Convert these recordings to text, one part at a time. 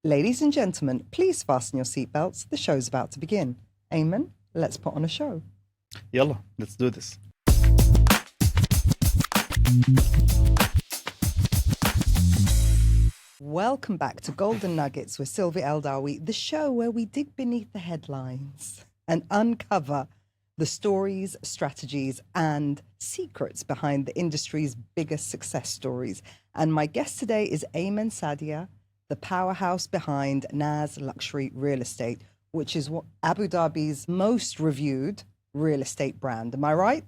Ladies and gentlemen, please fasten your seatbelts. The show's about to begin. Ayman, let's put on a show. Yalla, let's do this. Welcome back to Golden Nuggets with Silvia Eldawi, the show where we dig beneath the headlines and uncover the stories, strategies, and secrets behind the industry's biggest success stories. And my guest today is Ayman Sadieh, the powerhouse behind Nas Luxury Real Estate, which is what Abu Dhabi's most reviewed real estate brand. Am I right?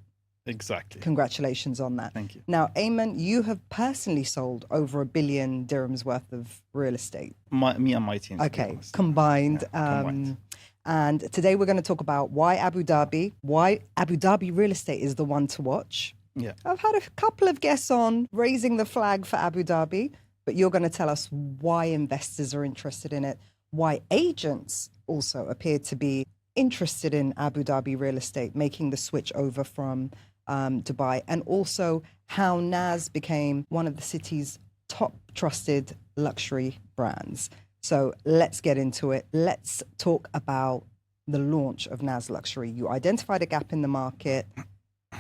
Exactly. Congratulations on that. Thank you. Now, Ayman, you have personally sold over $1 billion dirhams worth of real estate. Me and my team. Okay, combined. And today we're going to talk about why Abu Dhabi real estate is the one to watch. Yeah. I've had a couple of guests on raising the flag for Abu Dhabi, but you're going to tell us why investors are interested in it, why agents also appear to be interested in Abu Dhabi real estate, making the switch over from Dubai, and also how Nas became one of the city's top trusted luxury brands. So let's get into it. Let's talk about the launch of Nas Luxury. You identified a gap in the market.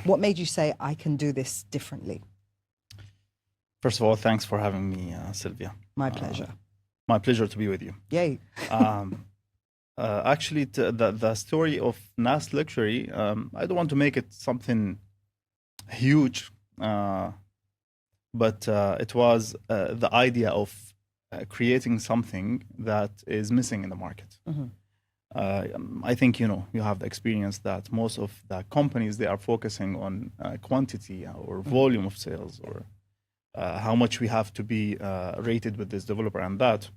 What made you say, I can do this differently? First of all, thanks for having me, Silvia. My pleasure. My pleasure to be with you. Yay. Actually, the story of Nas Luxury, I don't want to make it something huge, but it was the idea of creating something that is missing in the market. Mm-hmm. I think you have the experience that most of the companies, they are focusing on quantity or volume of sales, or how much we have to be rated with this developer and that.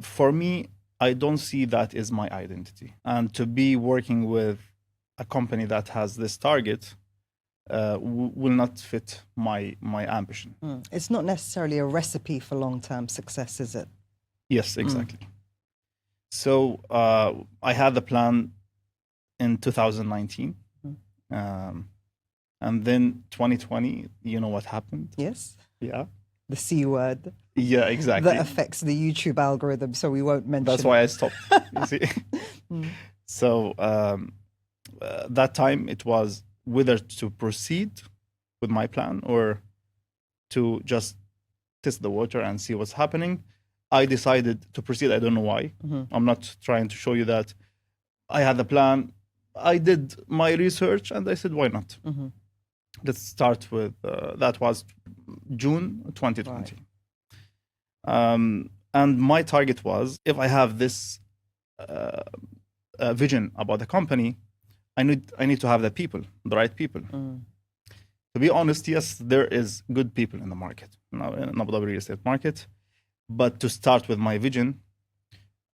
For me, I don't see that as my identity. And to be working with a company that has this target will not fit my ambition. It's not necessarily a recipe for long-term success, is it? Yes, exactly. So I had the plan in 2019. And then 2020, you know what happened? Yes. Yeah. The C word. Yeah, exactly. That affects the YouTube algorithm, so we won't mention That's why I stopped, you see. So that time it was whether to proceed with my plan or to just test the water and see what's happening. I decided to proceed. I don't know why. I'm not trying to show you that. I had the plan. I did my research and I said, why not? Let's start with, that was June 2020. Right. And my target was, if I have this vision about the company, I need to have the people, the right people. To be honest, yes, there is good people in the market, now in Abu Dhabi real estate market. But to start with my vision,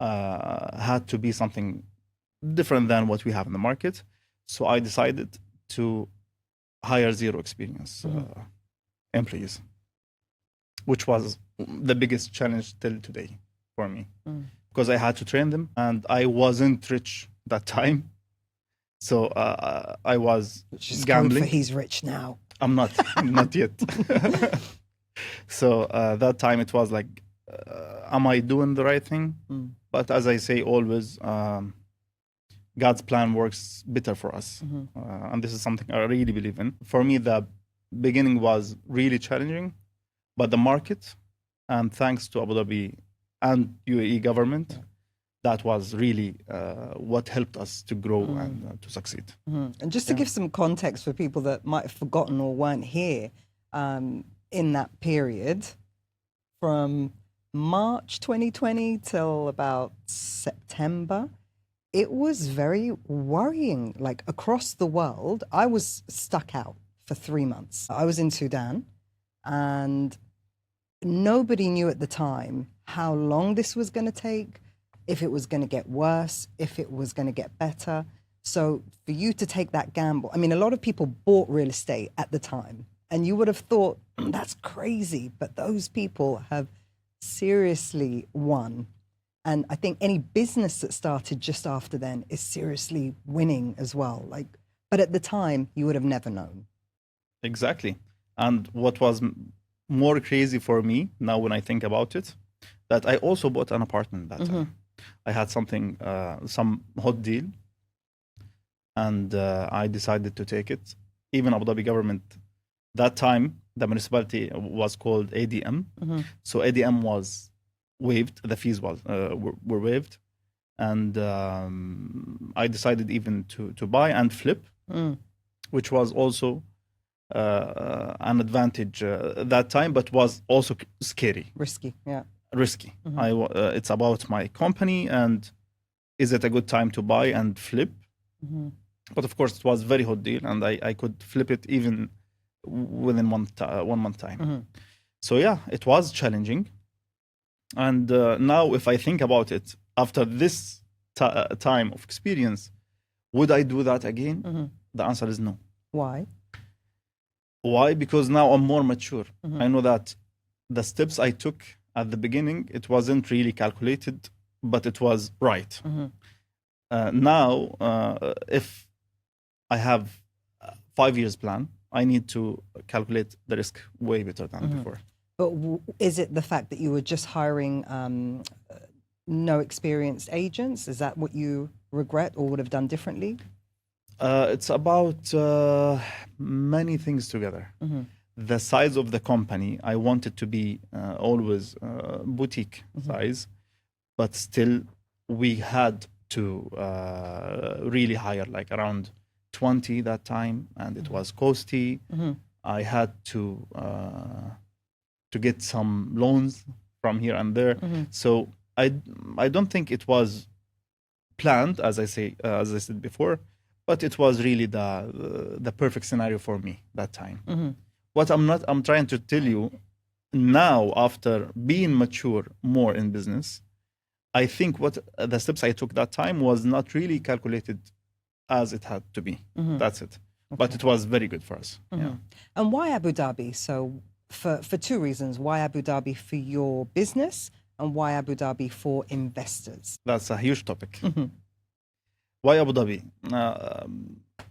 had to be something different than what we have in the market. So I decided to hire zero experience employees, which was the biggest challenge till today for me, because I had to train them and I wasn't rich that time. So I was gambling. He's rich now. I'm not yet. So that time it was like, am I doing the right thing? But as I say always, God's plan works better for us. And this is something I really believe in. For me, the beginning was really challenging, but the market, and thanks to Abu Dhabi and UAE government, that was really what helped us to grow and to succeed. And just to give some context for people that might have forgotten or weren't here in that period, from March 2020 till about September, it was very worrying. Like across the world, I was stuck out for 3 months. I was in Sudan and nobody knew at the time how long this was going to take, if it was going to get worse, if it was going to get better. So for you to take that gamble, I mean, a lot of people bought real estate at the time and you would have thought that's crazy, but those people have seriously won. And I think any business that started just after then is seriously winning as well. But at the time, you would have never known. Exactly. And what was more crazy for me now when I think about it, that I also bought an apartment that time. I had something, some hot deal, and I decided to take it. Even Abu Dhabi government, that time, the municipality was called ADM. So ADM was waived, the fees were waived. And I decided even to buy and flip, which was also an advantage that time, but was also scary. Risky, yeah. Risky. It's about my company, and is it a good time to buy and flip? But of course, it was very hot deal, and I could flip it even within 1 month time. So yeah, it was challenging. And now, if I think about it, after this time of experience, would I do that again? The answer is no. Why? Why? Because now I'm more mature. I know that the steps I took at the beginning, it wasn't really calculated, but it was right. Now, if I have a 5 years plan, I need to calculate the risk way better than before. But is it the fact that you were just hiring no experienced agents? Is that what you regret or would have done differently? It's about many things together. The size of the company, I want it to be always boutique size, but still we had to really hire like around 20 that time, and it was costly. I had to get some loans from here and there. So I don't think it was planned, as I said before, but it was really the perfect scenario for me that time. What I'm trying to tell you now, after being mature more in business, I think what the steps I took that time was not really calculated as it had to be. That's it. Okay. But it was very good for us. Yeah. And why Abu Dhabi? So for two reasons. Why Abu Dhabi for your business, and why Abu Dhabi for investors? That's a huge topic. Why Abu Dhabi?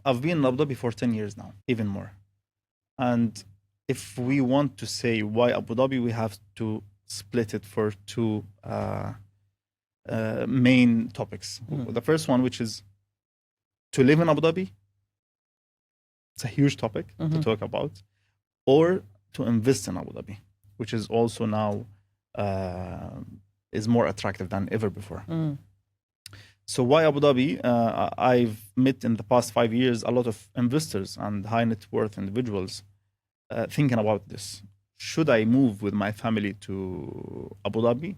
I've been in Abu Dhabi for 10 years now, even more. And if we want to say why Abu Dhabi, we have to split it for two main topics. The first one, which is to live in Abu Dhabi. It's a huge topic to talk about. Or to invest in Abu Dhabi, which is also now is more attractive than ever before. So why Abu Dhabi? I've met in the past 5 years a lot of investors and high net worth individuals thinking about this. Should I move with my family to Abu Dhabi?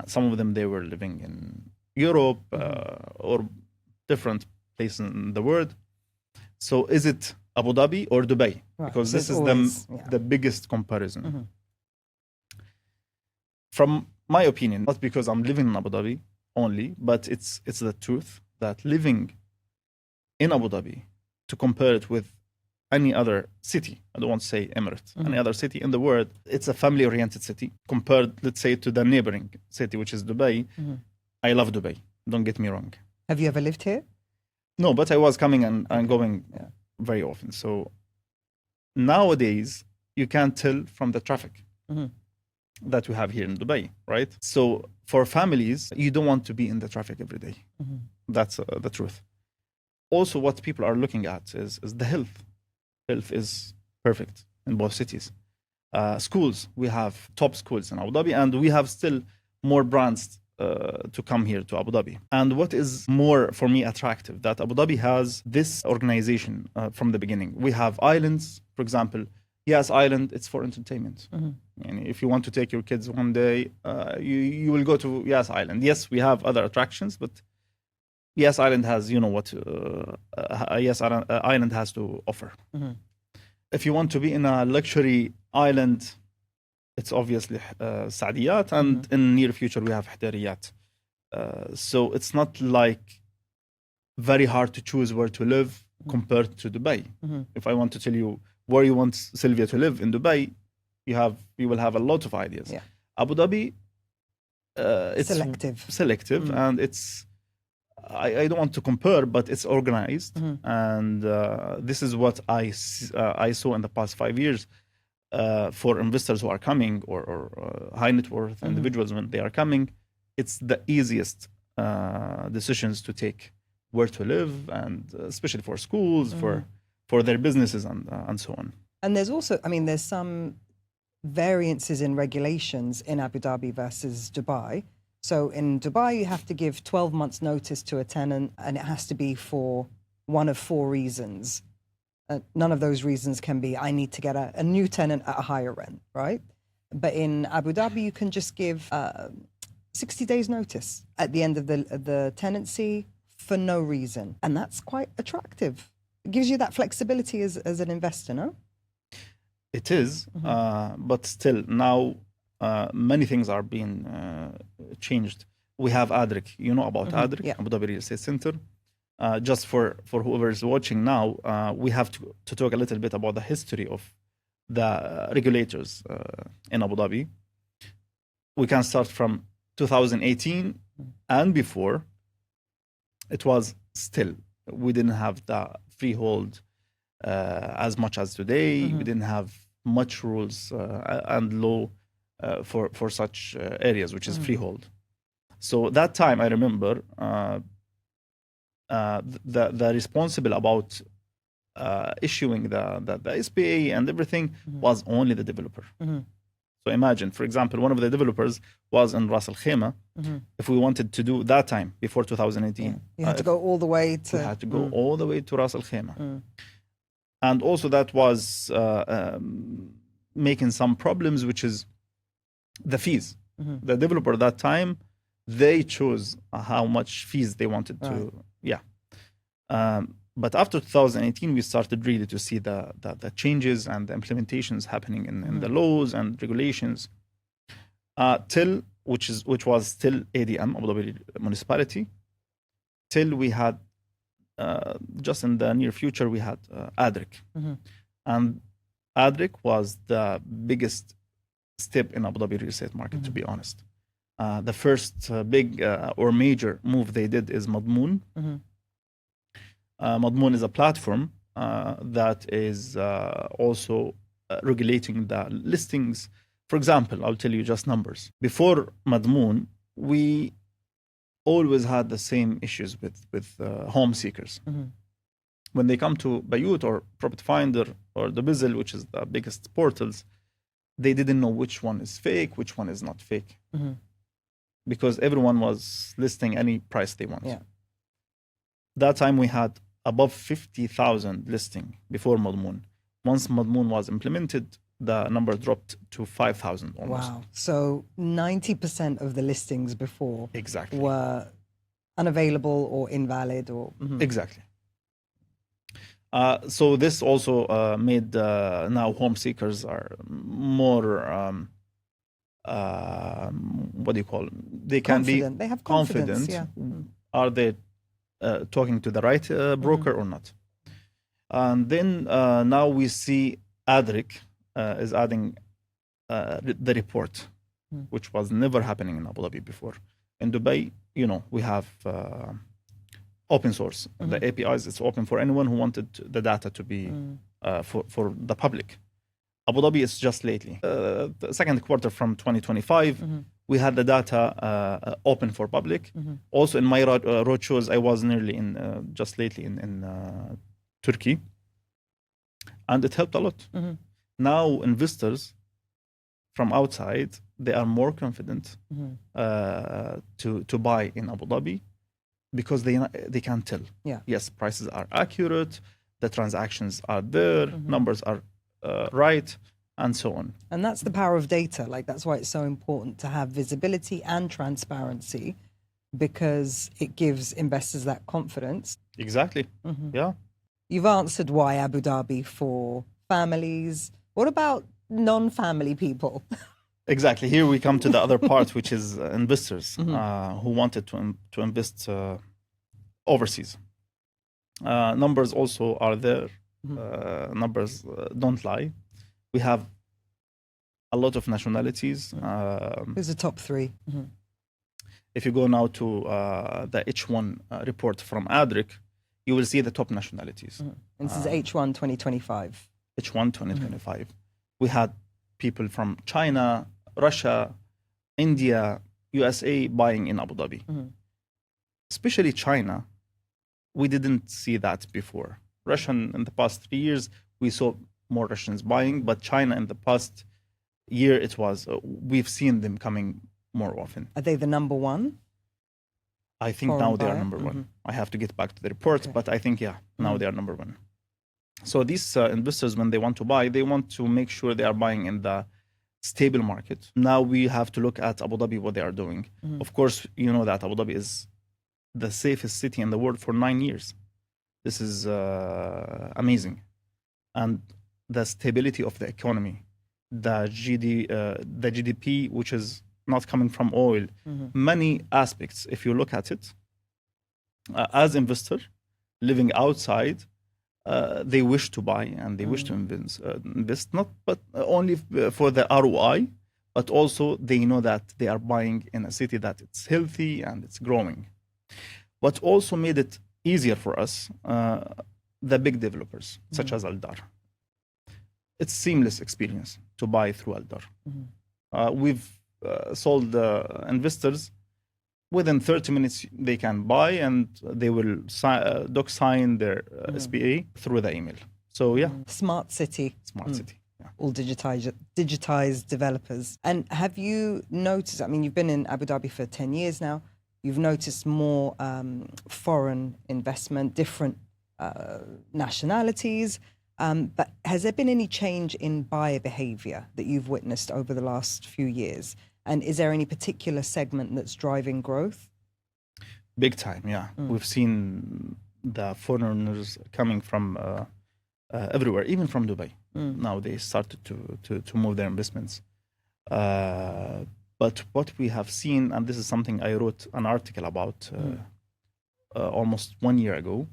Some of them, they were living in Europe or different places in the world. So is it Abu Dhabi or Dubai? Right. Because this is the biggest comparison. From my opinion, not because I'm living in Abu Dhabi only, but it's the truth that living in Abu Dhabi, to compare it with any other city, I don't want to say Emirates, any other city in the world, it's a family-oriented city compared, let's say, to the neighboring city, which is Dubai. I love Dubai, don't get me wrong. Have you ever lived here? No, but I was coming and going very often. So nowadays, you can tell from the traffic that we have here in Dubai, right? So for families, you don't want to be in the traffic every day. That's the truth. Also, what people are looking at is the health. Health is perfect in both cities. Schools, we have top schools in Abu Dhabi, and we have still more brands to come here to Abu Dhabi. And what is more for me attractive, that Abu Dhabi has this organization from the beginning. We have islands, for example. Yas Island, it's for entertainment. And if you want to take your kids one day, you will go to Yas Island. Yes, we have other attractions, but Yas Island has, you know what, Yas Island has to offer. If you want to be in a luxury island, it's obviously Saadiyat, and in near future we have Hdariyat. So it's not like very hard to choose where to live compared to Dubai. If I want to tell you where you want Silvia to live in Dubai, you will have a lot of ideas. Abu Dhabi, it's selective, and it's I don't want to compare, but it's organized, and this is what I saw in the past 5 years. for investors who are coming, or high net worth individuals when they are coming, it's the easiest decisions to take, where to live, and especially for schools, for their businesses, and so on. And there's also, I mean, there's some variances in regulations in Abu Dhabi versus Dubai. So in Dubai, you have to give 12 months notice to a tenant, and it has to be for one of 4 reasons. None of those reasons can be, I need to get a new tenant at a higher rent, right? But in Abu Dhabi, you can just give 60 days notice at the end of the tenancy for no reason. And that's quite attractive. It gives you that flexibility as an investor, no? It is, but still now many things are being changed. We have ADRIC. You know about ADRIC, Yeah. Abu Dhabi Real Estate Center. Just for whoever is watching now, we have to talk a little bit about the history of the regulators in Abu Dhabi. We can start from 2018 and before. It was still, we didn't have the freehold as much as today. We didn't have much rules and law for such areas, which is freehold. So that time, I remember the responsible about issuing the SPA and everything was only the developer. So imagine, for example, one of the developers was in Ras Al Khaimah. If we wanted to do that time before 2018, you had to go all the way to. we had to go all the way to Ras Al Khaimah. And also that was making some problems, which is the fees. The developer at that time, they chose how much fees they wanted to, but after 2018, we started really to see the changes and the implementations happening in the laws and regulations. Till which was still ADM, Abu Dhabi Municipality, till we had just in the near future we had ADRIC, and ADRIC was the biggest step in Abu Dhabi real estate market. To be honest, the first big or major move they did is Madmoon. Madmoon is a platform that is also regulating the listings. For example, I'll tell you just numbers. Before Madmoon, we always had the same issues with home seekers. When they come to Bayut or Property Finder or the Bizzle, which is the biggest portals, they didn't know which one is fake, which one is not fake. Because everyone was listing any price they want. That time we had above 50,000 listing before Madmoon. Once Madmoon was implemented, the number dropped to 5,000 almost. Wow. So 90% of the listings before Exactly. were unavailable or invalid or... Exactly. So this also made now home seekers are more, what do you call them? They can confident. They have confidence. Are they talking to the right broker or not? And then now we see ADRIC is adding the report, which was never happening in Abu Dhabi before. In Dubai, you know, we have open source. The APIs, it's open for anyone who wanted the data to be for the public. Abu Dhabi is just lately. The second quarter from 2025, we had the data open for public. Also in my road shows, I was nearly in, just lately in Turkey. And it helped a lot. Now investors from outside, they are more confident to buy in Abu Dhabi because they can tell. Yes, prices are accurate, the transactions are there, numbers are right, and so on. And that's the power of data. Like, that's why it's so important to have visibility and transparency, because it gives investors that confidence. Exactly. Yeah. You've answered why Abu Dhabi for families. What about non-family people? Exactly. Here we come to the other part, which is investors who wanted to invest overseas. Numbers also are there. Numbers don't lie. We have a lot of nationalities. Who's the top 3? If you go now to the H1 report from ADRIC, you will see the top nationalities. And this is H1 2025. H1 2025. We had people from China, Russia, India, USA buying in Abu Dhabi. Especially China, we didn't see that before. Russian in the past 3 years, we saw more Russians buying, but China in the past year, it was we've seen them coming more often. Are they the number one? I think Foreign now they are buyer? number one. I have to get back to the report, Okay. but I think now they are number one. So these investors, when they want to buy, they want to make sure they are buying in the stable market. Now we have to look at Abu Dhabi, what they are doing. Of course, you know that Abu Dhabi is the safest city in the world for 9 years. This is amazing. And the stability of the economy, the GDP, which is not coming from oil, many aspects, if you look at it, as investor living outside, they wish to buy and they wish to invest, not but only for the ROI, but also they know that they are buying in a city that it's healthy and it's growing. What also made it easier for us, the big developers, such as Aldar. It's seamless experience to buy through Aldar. We've sold investors within 30 minutes they can buy and they will doc sign their SPA through the email. So Smart city. smart city. Yeah. All digitized developers. And have you noticed, I mean, you've been in Abu Dhabi for 10 years now, you've noticed more foreign investment, different nationalities, but has there been any change in buyer behavior that you've witnessed over the last few years? And is there any particular segment that's driving growth? Big time, yeah. We've seen the foreigners coming from everywhere, even from Dubai. Now they started to move their investments. But what we have seen, and this is something I wrote an article about almost 1 year ago,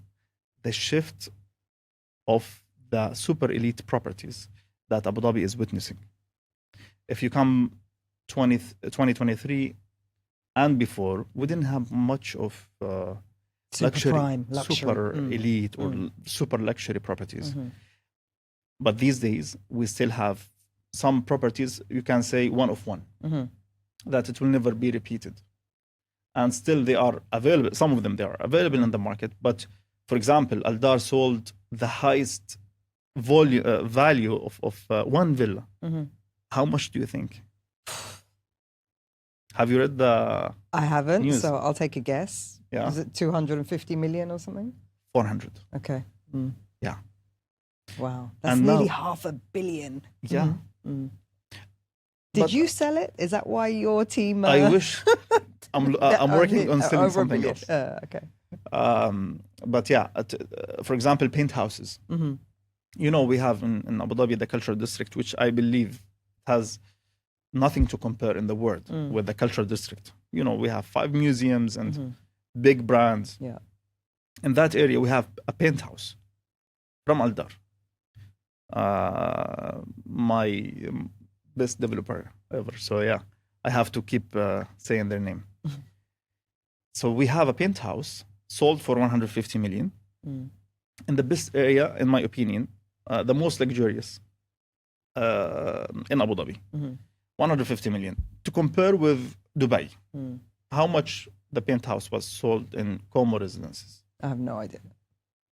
the shift of the super elite properties that Abu Dhabi is witnessing. If you come 2023 and before, we didn't have much of luxury, prime, luxury. super elite or super luxury properties. But these days, we still have some properties, you can say one of one, that it will never be repeated. And still they are available, some of them they are available in the market. But for example, Aldar sold the highest value of one villa. How much do you think? Have you read the I haven't, news? so I'll take a guess. Yeah. Is it 250 million or something? 400. Okay. Yeah. Wow. That's And nearly now- $500 million. Yeah. Did But- you sell it? Is that why your team... I wish. I'm working on selling over $1 something billion. else. Okay. But yeah, for example, penthouses. You know, we have in Abu Dhabi the cultural district, which I believe has nothing to compare in the world with the cultural district. You know, we have 5 museums and big brands. Yeah. In that area, we have a penthouse from Aldar. My best developer ever. So yeah, I have to keep saying their name. So we have a penthouse sold for 150 million in the best area, in my opinion, the most luxurious in Abu Dhabi. 150 million. To compare with Dubai, how much the penthouse was sold in Como residences? I have no idea.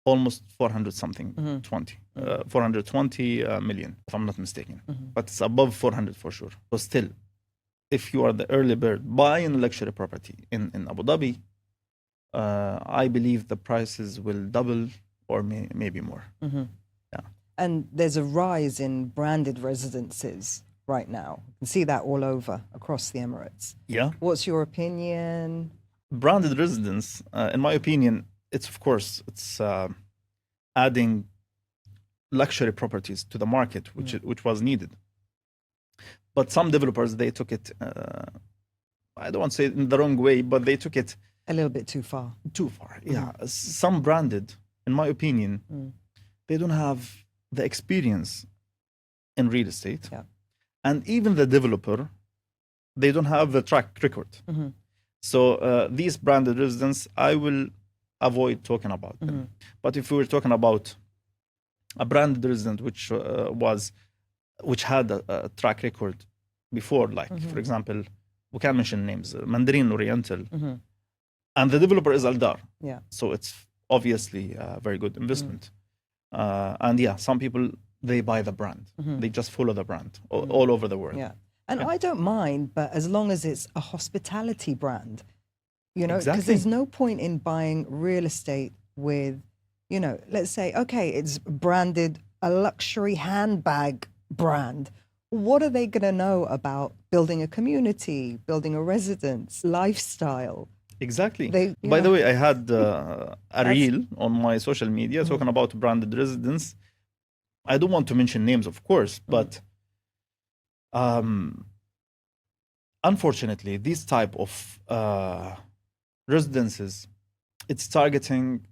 Almost 400 something, 420 million, if I'm not mistaken. But it's above 400 for sure. So still, if you are the early bird buying a luxury property in Abu Dhabi, I believe the prices will double or maybe more. Yeah. And there's a rise in branded residences right now. You can see that all over across the Emirates. Yeah. What's your opinion? Branded residence, in my opinion, it's of course, it's adding luxury properties to the market, which was needed. But some developers, they took it, I don't want to say it in the wrong way, but they took it A little bit too far. too far. Yeah. Some branded, in my opinion, they don't have the experience in real estate. Yeah. And even the developer, they don't have the track record. So these branded residents, I will avoid talking about them. But if we were talking about a branded resident which was which had a track record before, like, for example, we can mention names, Mandarin Oriental, and the developer is Aldar. Yeah. So it's obviously a very good investment. And yeah, some people, they buy the brand. They just follow the brand all over the world. Yeah. And I don't mind, but as long as it's a hospitality brand, you know, because Exactly. there's no point in buying real estate with, you know, let's say, okay, it's branded a luxury handbag brand. What are they going to know about building a community, building a residence, lifestyle? Exactly. They- By yeah. the way, I had a reel on my social media talking about branded residence. I don't want to mention names, of course, but unfortunately, this type of residences, it's targeting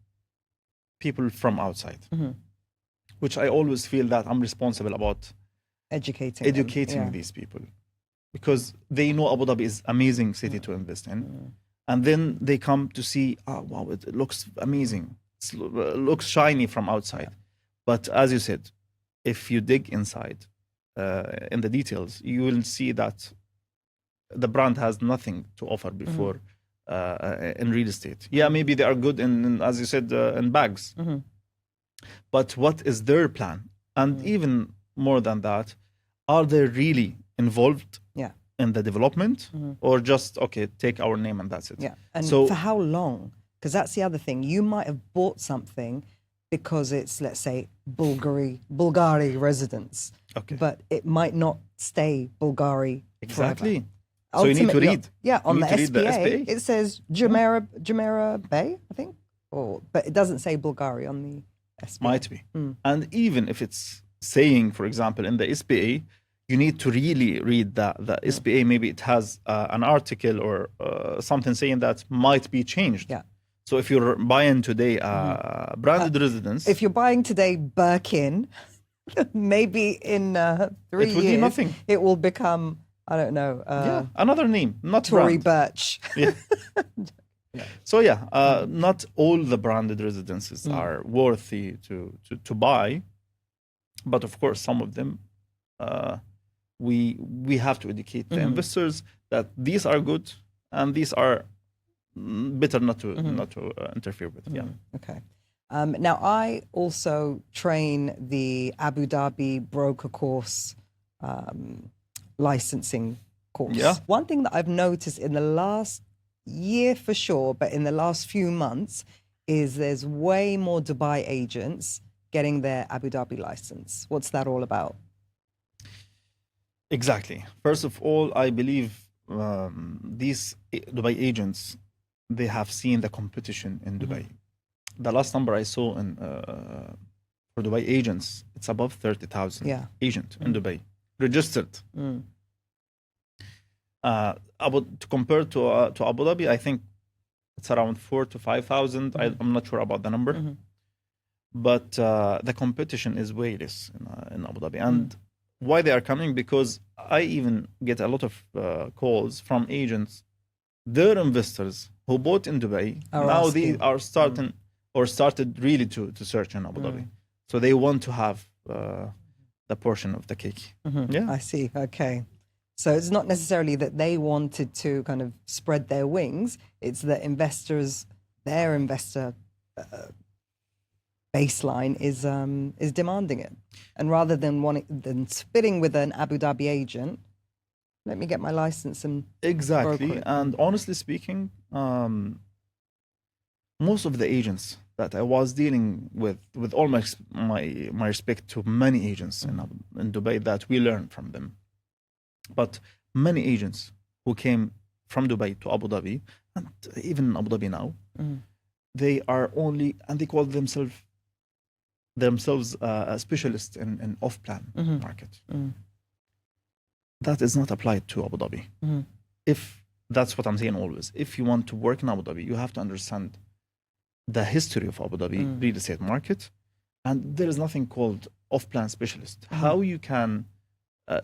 people from outside, which I always feel that I'm responsible about Educating them. Yeah. these people, because they know Abu Dhabi is amazing city to invest in, and then they come to see, oh wow, it looks amazing, it looks shiny from outside, but as you said, if you dig inside in the details, you will see that the brand has nothing to offer before in real estate. Yeah, maybe they are good in as you said, in bags, but what is their plan? And even more than that, are they really involved Yeah. in the development, or just, okay, take our name and that's it? Yeah. And so for how long? Because that's the other thing. You might have bought something because it's, let's say, Bulgari residence. Okay. But it might not stay Bulgari exactly. forever. So you need to Ultimately, read. Yeah, on You the need to read SPA, the SPA. it says Jumeirah Bay, I think. But it doesn't say Bulgari on the SPA. Might be. And even if it's saying, for example, in the SPA, you need to really read the SPA. Maybe it has an article or something saying that might be changed. Yeah. So if you're buying today a branded residence, If you're buying today Birkin, maybe in 3 It would be years, nothing. it will become, I don't know, yeah, another name, not Tory brand. Birch. Yeah. So yeah, not all the branded residences are worthy to buy, but of course some of them we have to educate the investors that these are good and these are better not to interfere with. Yeah. Okay. Now, I also train the Abu Dhabi broker course licensing course. Yeah. One thing that I've noticed in the last year for sure, but in the last few months, is there's way more Dubai agents getting their Abu Dhabi license. What's that all about? Exactly. First of all, I believe these Dubai agents, they have seen the competition in Dubai. The last number I saw for Dubai agents, it's above 30,000 Yeah. agent in Dubai registered. To compare to Abu Dhabi, I think it's around 4,000 to 5,000. I'm not sure about the number, but the competition is way less in Abu Dhabi. And why they are coming? Because I even get a lot of calls from agents, their investors who bought in Dubai, now they are starting or started really to search in Abu Dhabi. So they want to have the portion of the cake. Yeah, I see. Okay. So it's not necessarily that they wanted to kind of spread their wings. It's that investors, their investor baseline is demanding it. And rather than spitting with an Abu Dhabi agent, let me get my license and exactly. broker it. And honestly speaking, most of the agents that I was dealing with all my respect to many agents in Dubai that we learned from them, but many agents who came from Dubai to Abu Dhabi, and even Abu Dhabi now, they are only, and they call themselves a specialist in off-plan market. That is not applied to Abu Dhabi. If that's what I'm saying always, if you want to work in Abu Dhabi, you have to understand the history of Abu Dhabi real estate market, and there is nothing called off-plan specialist. How you can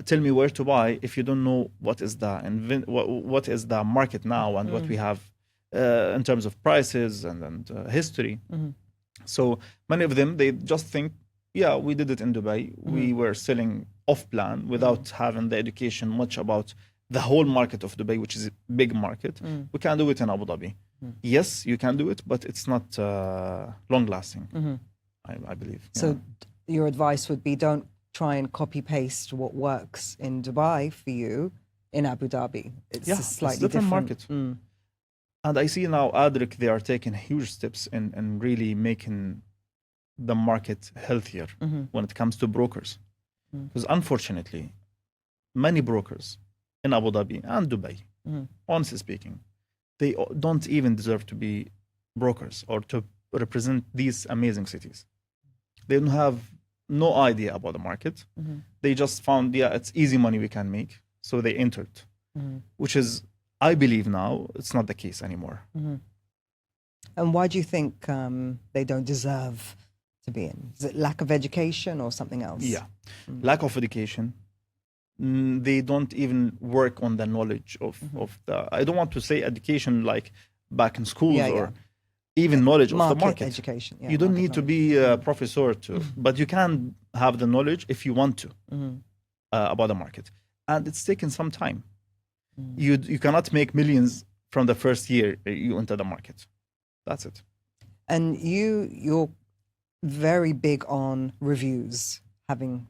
tell me where to buy if you don't know what is the market now and what we have in terms of prices and history. So many of them, they just think Yeah, we did it in Dubai. We were selling off plan without having the education much about the whole market of Dubai, which is a big market. We can do it in Abu Dhabi. Yes, you can do it, but it's not long lasting, I believe. So your advice would be don't try and copy paste what works in Dubai for you in Abu Dhabi. It's a slightly different different market. And I see now Adric, they are taking huge steps in really making the market healthier when it comes to brokers. Because unfortunately, many brokers in Abu Dhabi and Dubai, honestly speaking, they don't even deserve to be brokers or to represent these amazing cities. They don't have no idea about the market. They just found, it's easy money we can make. So they entered, which is, I believe now, it's not the case anymore. And why do you think they don't deserve to be in? Is it lack of education or something else? Yeah, lack of education. They don't even work on the knowledge of the, I don't want to say education like back in schools or even knowledge of the market. Education. Yeah, you don't need to be a professor to, but you can have the knowledge if you want to about the market. And it's taken some time. You cannot make millions from the first year you enter the market. That's it. And you're very big on reviews, having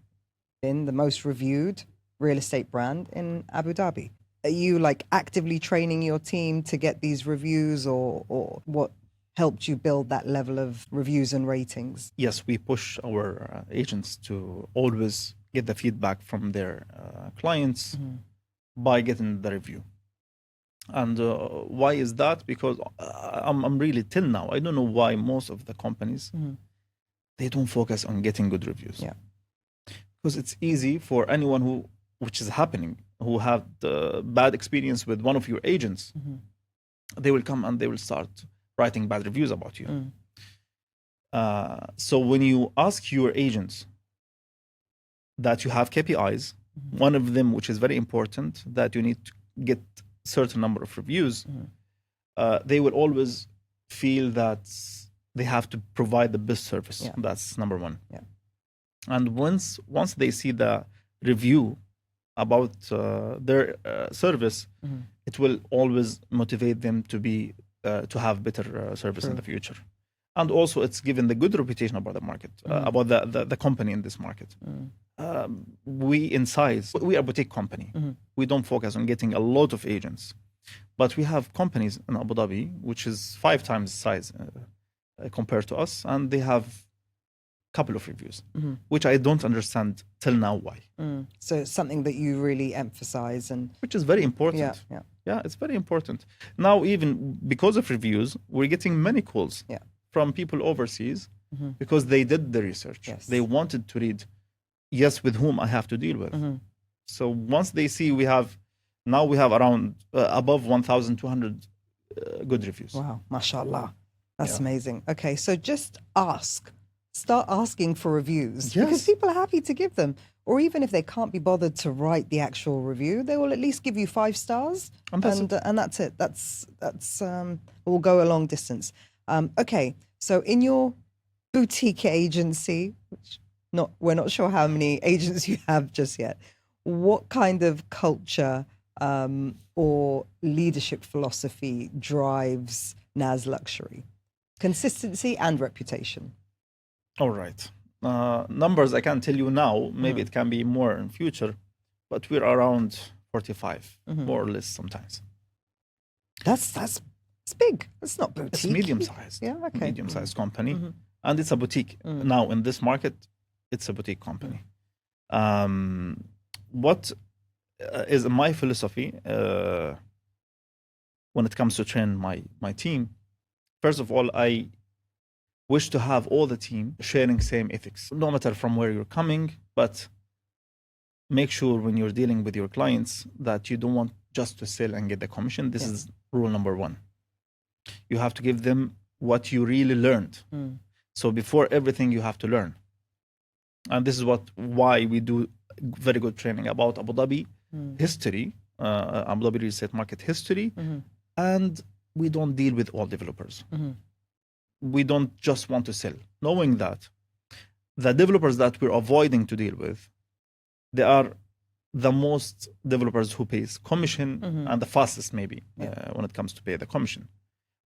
been the most reviewed real estate brand in Abu Dhabi. Are you like actively training your team to get these reviews, or what helped you build that level of reviews and ratings? Yes, we push our agents to always get the feedback from their clients by getting the review. And why is that? Because I'm really, till now, I don't know why most of the companies, they don't focus on getting good reviews. Yeah. Because it's easy for anyone which is happening, who have the bad experience with one of your agents, they will come and they will start writing bad reviews about you. So when you ask your agents that you have KPIs, one of them, which is very important, that you need to get certain number of reviews, they will always feel that they have to provide the best service. Yeah. That's number one. Yeah. And once they see the review about their service, it will always motivate them to be to have better service in the future. And also, it's given the good reputation about the market, about the company in this market. We in size, we are a boutique company. We don't focus on getting a lot of agents, but we have companies in Abu Dhabi which is 5 times the size compared to us, and they have a couple of reviews, which I don't understand till now why. So it's something that you really emphasize, and which is very important. Yeah, it's very important. Now, even because of reviews, we're getting many calls from people overseas because they did the research. Yes. They wanted to read, with whom I have to deal with. So once they see we have around above 1,200 good reviews. Wow, mashallah. That's amazing. Okay, so just start asking for reviews, because people are happy to give them. Or even if they can't be bothered to write the actual review, they will at least give you 5 stars, and that's it. That's will go a long distance. Okay, so in your boutique agency, which we're not sure how many agents you have just yet, what kind of culture or leadership philosophy drives Nas Luxury? Consistency and reputation. All right. Numbers I can't tell you now. Maybe it can be more in future, but we're around 45, more or less sometimes. That's big. It's not boutique. It's medium sized. Yeah, okay. Medium sized company, and it's a boutique now in this market. It's a boutique company. What is my philosophy when it comes to train my team? First of all, I wish to have all the team sharing same ethics, no matter from where you're coming, but make sure when you're dealing with your clients that you don't want just to sell and get the commission. This is rule number 1. You have to give them what you really learned. So before everything, you have to learn. And this is why we do very good training about Abu Dhabi history, Abu Dhabi real estate market history, and we don't deal with all developers. We don't just want to sell. Knowing that, the developers that we're avoiding to deal with, they are the most developers who pays commission and the fastest maybe when it comes to pay the commission.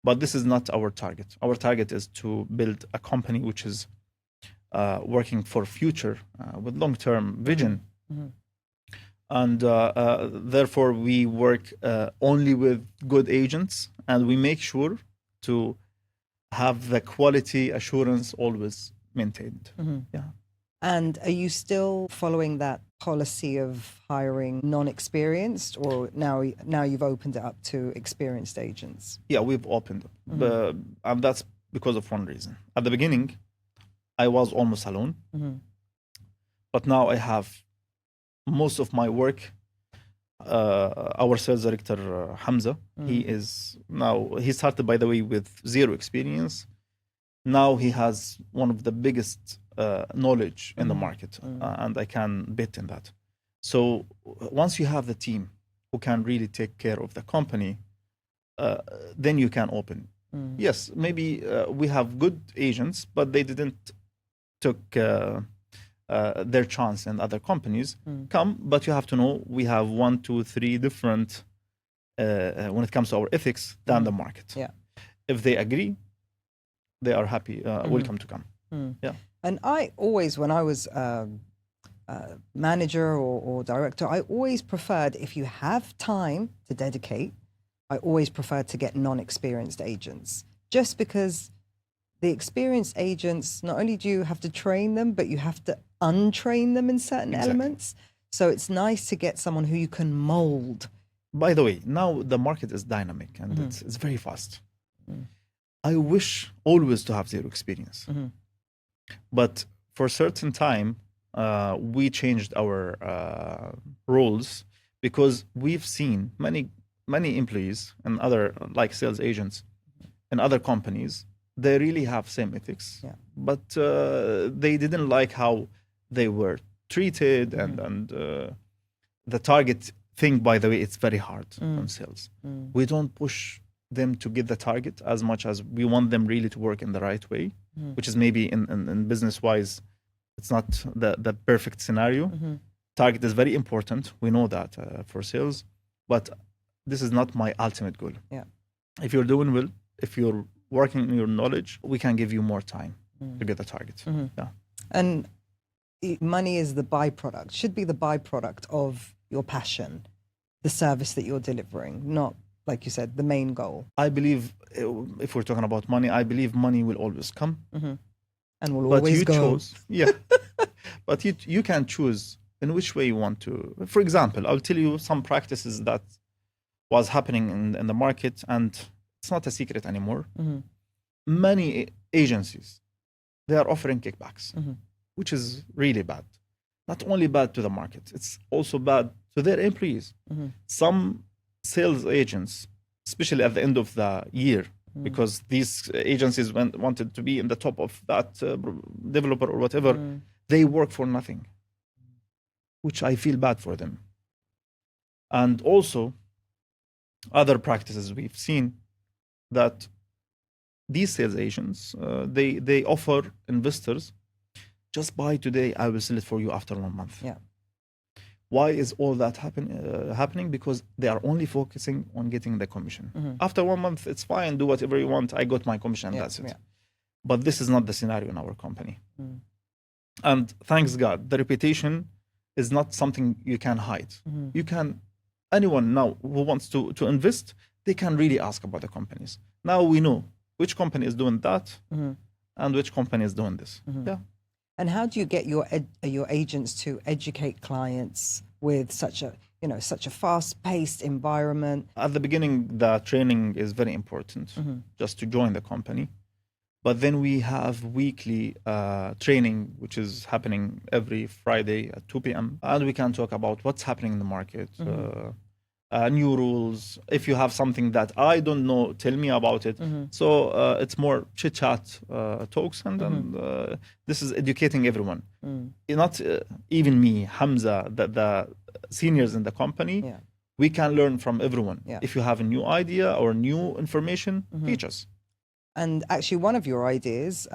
But this is not our target. Our target is to build a company which is working for future with long-term vision. And therefore we work only with good agents, and we make sure to have the quality assurance always maintained. Yeah. And are you still following that policy of hiring non-experienced, or now you've opened it up to experienced agents? Yeah, we've opened up. And that's because of one reason. At the beginning, I was almost alone. But now I have most of my work. Our sales director, Hamza, he started, by the way, with zero experience. Now he has one of the biggest knowledge in the market, and I can bet in that. So once you have the team who can really take care of the company, then you can open. Yes, maybe we have good agents, but they didn't took their chance in other companies. But you have to know we have 1, 2, 3 different when it comes to our ethics than the market. Yeah. If they agree, they are happy, welcome to come. Yeah. And I always, when I was manager or director, I always preferred, if you have time to dedicate, I always preferred to get non-experienced agents, just because the experienced agents, not only do you have to train them, but you have to untrain them in certain elements. So it's nice to get someone who you can mold. By the way, now the market is dynamic and it's very fast. I wish always to have zero experience. But for a certain time, we changed our roles, because we've seen many employees and other, like sales agents in other companies, they really have same ethics, but they didn't like how they were treated, and the target thing, by the way, it's very hard on sales. We don't push them to get the target as much as we want them really to work in the right way, which is maybe in business wise, it's not the perfect scenario. Target is very important. We know that for sales, but this is not my ultimate goal. If you're doing well, if you're working on your knowledge, we can give you more time to get the target. Yeah. And money is the byproduct, should be the byproduct of your passion, the service that you're delivering, not, like you said, the main goal. I believe, if we're talking about money, I believe money will always come. And will always go. Chose, but you can choose in which way you want to. For example, I'll tell you some practices that was happening in the market, and it's not a secret anymore. Many agencies, they are offering kickbacks, which is really bad. Not only bad to the market, it's also bad to their employees. Some sales agents, especially at the end of the year, because these agencies wanted to be in the top of that developer or whatever, they work for nothing, which I feel bad for them. And also, other practices we've seen, that these sales agents, they offer investors, just buy today, I will sell it for you after 1 month. Why is all that happening? Because they are only focusing on getting the commission. After 1 month, it's fine, do whatever you want, I got my commission, and that's it. But this is not the scenario in our company. And thanks God, the reputation is not something you can hide. You can, anyone now who wants to invest, they can really ask about the companies. Now we know which company is doing that and which company is doing this. And how do you get your agents to educate clients with such a fast-paced environment? At the beginning, the training is very important, just to join the company. But then we have weekly training, which is happening every Friday at 2 p.m. And we can talk about what's happening in the market, new rules. If you have something that I don't know, tell me about it. So it's more chit-chat talks, and this is educating everyone. Not even me, Hamza, the seniors in the company. We can learn from everyone. If you have a new idea or new information, teach us. And actually, one of your ideas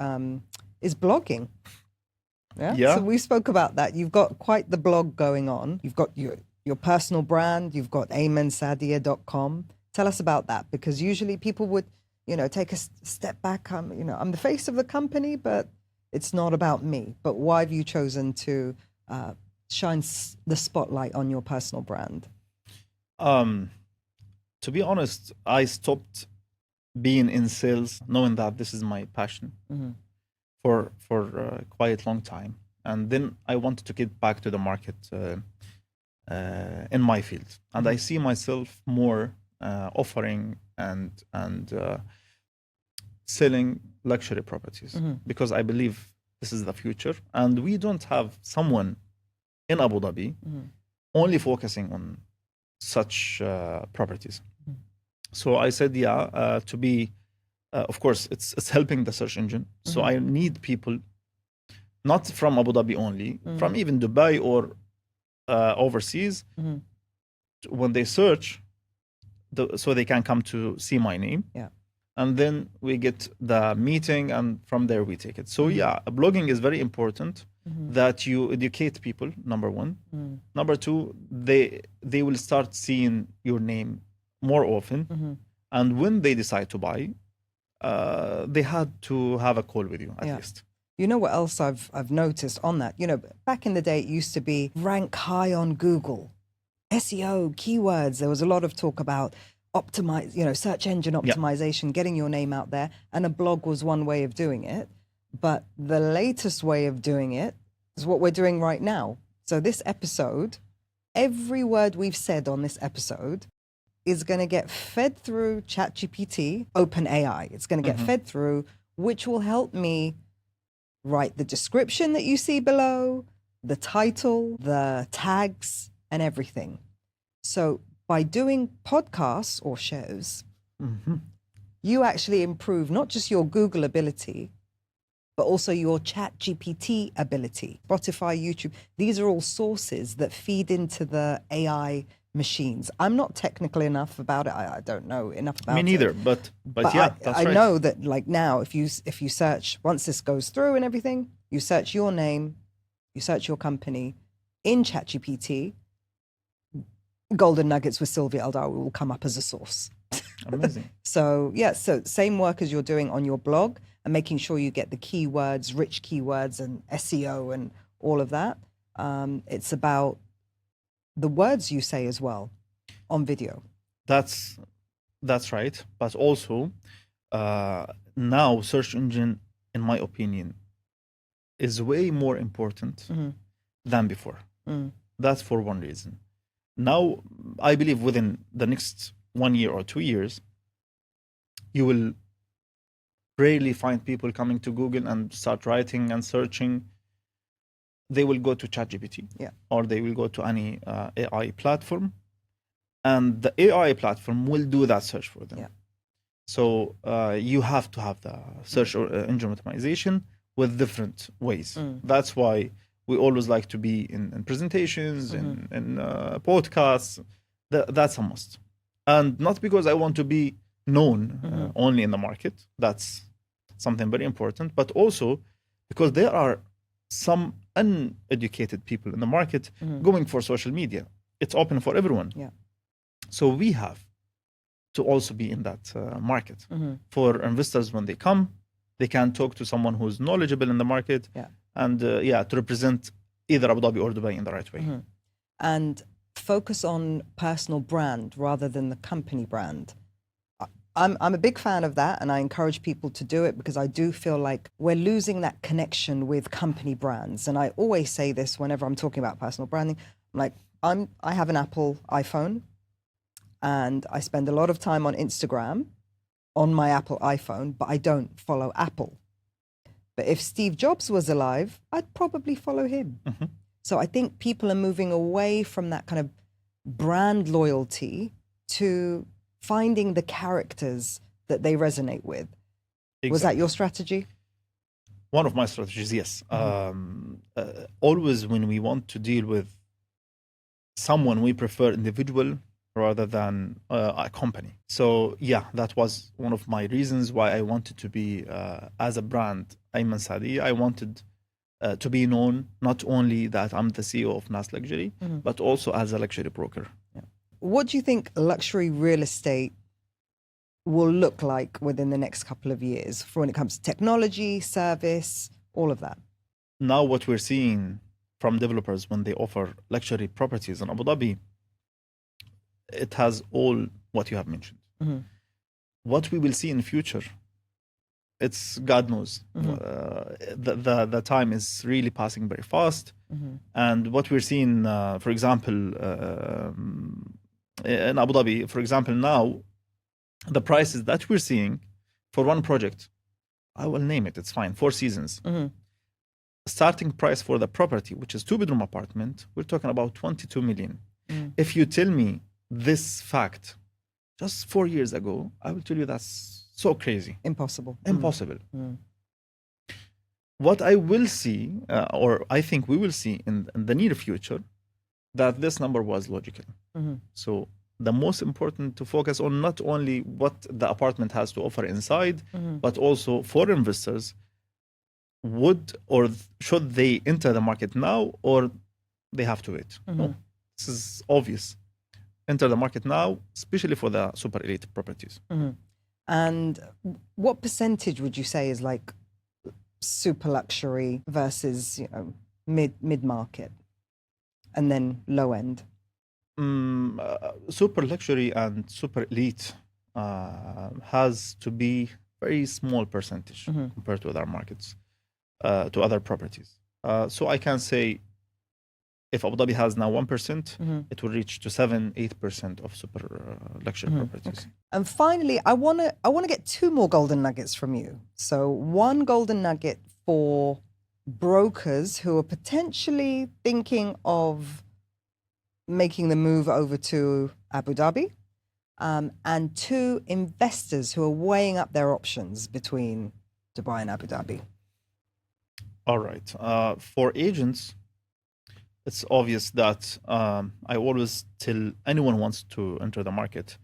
is blogging. Yeah? Yeah. So we spoke about that. You've got quite the blog going on. You've got your personal brand. You've got aymansadieh.com. Tell us about that, because usually people would, take a step back. I'm the face of the company, but it's not about me. But why have you chosen to shine the spotlight on your personal brand? To be honest, I stopped being in sales, knowing that this is my passion for quite long time, and then I wanted to get back to the market in my field, and I see myself more offering and selling luxury properties because I believe this is the future, and we don't have someone in Abu Dhabi only focusing on such properties. So I said, to be, of course, it's helping the search engine. So I need people, not from Abu Dhabi only, from even Dubai or overseas, when they search, so they can come to see my name. Yeah. And then we get the meeting, and from there we take it. So blogging is very important. That you educate people, number one. Number two, they will start seeing your name more often, and when they decide to buy, they had to have a call with you at least. You know what else I've noticed on that? Back in the day, it used to be rank high on Google, SEO, keywords. There was a lot of talk about search engine optimization, getting your name out there, and a blog was one way of doing it. But the latest way of doing it is what we're doing right now. So this episode, every word we've said on this episode is going to get fed through ChatGPT, OpenAI. It's going to get fed through, which will help me write the description that you see below, the title, the tags, and everything. So by doing podcasts or shows, you actually improve not just your Google ability, but also your ChatGPT ability. Spotify, YouTube, these are all sources that feed into the AI machines. I'm not technical enough about it. I don't know enough about it. Me neither, but yeah, that's right. I know that like now, if you search, once this goes through and everything, you search your name, you search your company in ChatGPT, Golden Nuggets with Silvia Eldawi will come up as a source. Amazing. So same work as you're doing on your blog and making sure you get the keywords, rich keywords and SEO and all of that. It's about the words you say as well on video. That's right. But also now search engine, in my opinion, is way more important than before. That's for one reason. Now, I believe within the next 1 year or 2 years, you will rarely find people coming to Google and start writing and searching. They will go to ChatGPT, or they will go to any AI platform, and the AI platform will do that search for them. So you have to have the search engine optimization with different ways. That's why we always like to be in presentations, in podcasts. That's a must. And not because I want to be known only in the market. That's something very important. But also because there are some uneducated people in the market going for social media. It's open for everyone. So we have to also be in that market. For investors, when they come, they can talk to someone who's knowledgeable in the market and to represent either Abu Dhabi or Dubai in the right way. And focus on personal brand rather than the company brand. I'm a big fan of that, and I encourage people to do it because I do feel like we're losing that connection with company brands. And I always say this whenever I'm talking about personal branding. I'm like, I have an Apple iPhone, and I spend a lot of time on Instagram on my Apple iPhone, but I don't follow Apple. But if Steve Jobs was alive, I'd probably follow him. So I think people are moving away from that kind of brand loyalty to finding the characters that they resonate with. Exactly. Was that your strategy? One of my strategies, yes. Always when we want to deal with someone, we prefer individual rather than a company. So yeah, that was one of my reasons why I wanted to be, as a brand, Ayman Sadieh. I wanted to be known not only that I'm the CEO of Nas Luxury, but also as a luxury broker. What do you think luxury real estate will look like within the next couple of years for when it comes to technology, service, all of that? Now what we're seeing from developers when they offer luxury properties in Abu Dhabi, it has all what you have mentioned. What we will see in the future, it's God knows. The time is really passing very fast. And what we're seeing, for example, in Abu Dhabi, for example, now, the prices that we're seeing for one project, I will name it, it's fine, 4 Seasons. Starting price for the property, which is 2-bedroom apartment, we're talking about 22 million. If you tell me this fact just 4 years ago, I will tell you that's so crazy. Impossible. Impossible. What I will see, or I think we will see in the near future, that this number was logical. So the most important to focus on not only what the apartment has to offer inside, but also for investors, would or should they enter the market now, or they have to wait? No, this is obvious. Enter the market now, especially for the super elite properties. And what percentage would you say is like super luxury versus, you know, mid market and then low end? Super luxury and super elite has to be very small percentage compared to other markets, to other properties. So I can say if Abu Dhabi has now 1%, it will reach to 7-8% of super luxury properties. Okay. And finally, I wanna get 2 more golden nuggets from you. So one golden nugget for brokers who are potentially thinking of making the move over to Abu Dhabi, and 2 investors who are weighing up their options between Dubai and Abu Dhabi. All right. For agents, it's obvious that I always tell anyone who wants to enter the market,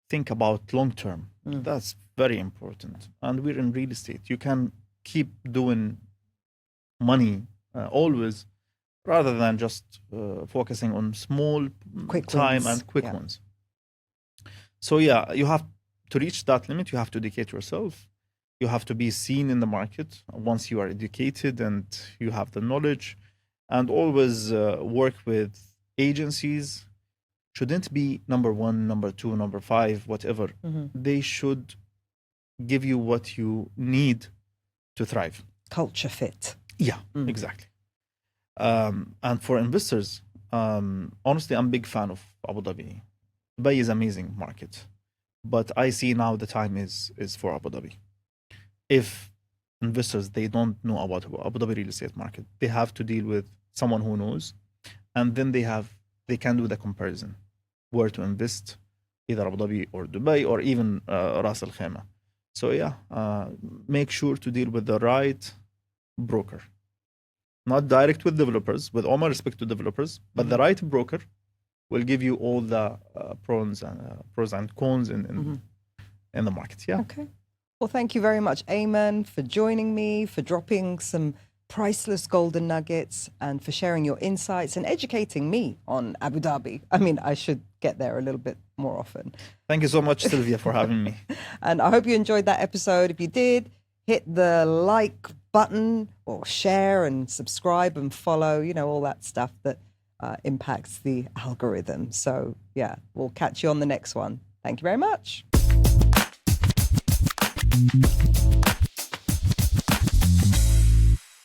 think about long term. That's very important. And we're in real estate. You can keep doing money always, rather than just focusing on small Quick time wins. and quick ones. So yeah, you have to reach that limit. You have to educate yourself. You have to be seen in the market. Once you are educated and you have the knowledge, and always work with agencies, shouldn't be number 1, number 2, number 5, whatever. They should give you what you need to thrive. Culture fit. Yeah, exactly. And for investors, honestly, I'm a big fan of Abu Dhabi. Dubai is an amazing market, but I see now the time is for Abu Dhabi. If investors, they don't know about Abu Dhabi real estate market, they have to deal with someone who knows, and then they can do the comparison where to invest, either Abu Dhabi or Dubai or even Ras Al Khaimah. So yeah, make sure to deal with the right broker, not direct with developers, with all my respect to developers, but the right broker will give you all the pros and cons in the market. Yeah. Okay. Well, thank you very much, Ayman, for joining me, for dropping some priceless golden nuggets, and for sharing your insights and educating me on Abu Dhabi. I mean, I should get there a little bit more often. Thank you so much, Silvia, for having me. And I hope you enjoyed that episode. If you did, hit the like button or share and subscribe and follow, you know, all that stuff that impacts the algorithm. So yeah, we'll catch you on the next one. Thank you very much.